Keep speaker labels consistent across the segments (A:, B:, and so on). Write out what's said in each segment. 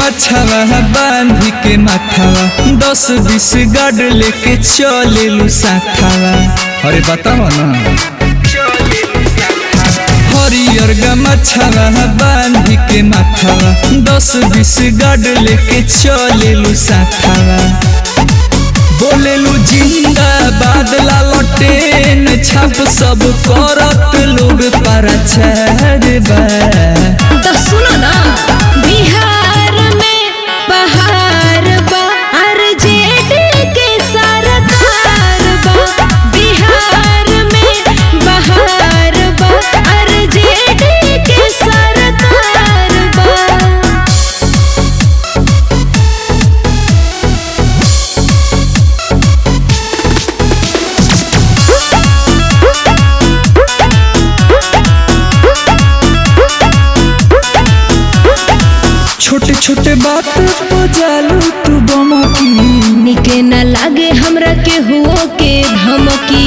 A: गमछावा बांधी के माथावा 10-20 गार्ड लेके चलेलू साथावा। अरे बताओ ना। हरियर गमछावा बांधी के माथावा 10-20 गार्ड लेके चलेलू साथावा। बोलेलू जिंदाबाद लालटेन छाप सब करत लोग प्रचार बा।
B: तो सुनो ना, बिहार में बहार बा, आरजेडी के सरकार बा। बिहार में बहार बा, आरजेडी के सरकार बा।
A: छोटे छोटे बात तो जालू तू बमकी,
B: निके न लागे हमरा के हुओ के धमकी।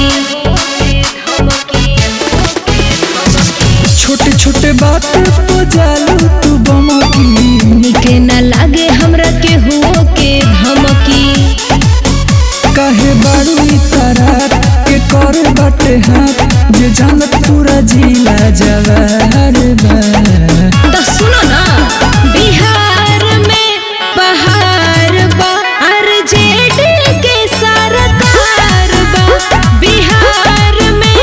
A: छोटे छोटे बात तो जालू तू बमकी,
B: निके न लागे हमरा के हुओ के धमकी।
A: काहे बारू इतरार के कर बाटे हाथ जे जानत पूरा जिला जवार बा।
B: तो सुनो ना, बिहार में बहार बा, आरजेडी के सरकार बा। बिहार में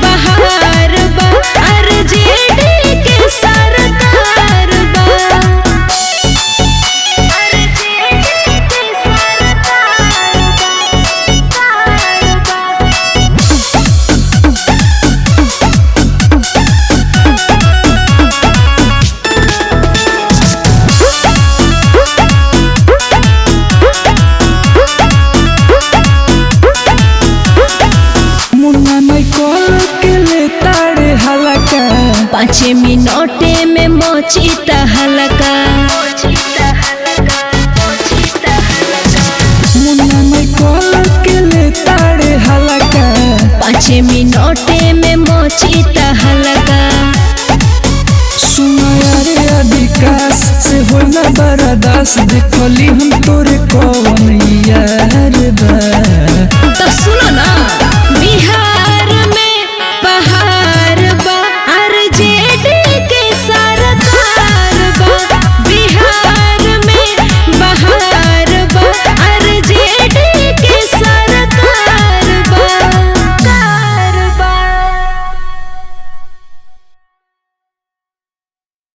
B: बहार बा, आरजेडी के सरकार बा। आरजेडी के
A: मुन्ना नहीं कॉल के ले ताड़े हलका,
B: 5 मिनटे में मोची हलका।
A: मुन्ना नहीं कॉल के ले ताड़े हलका,
B: 5 मिनटे में मोची हलका।
A: सुना यारे विकास से हो ना बर्दाश्त देखली हम तोरे कौन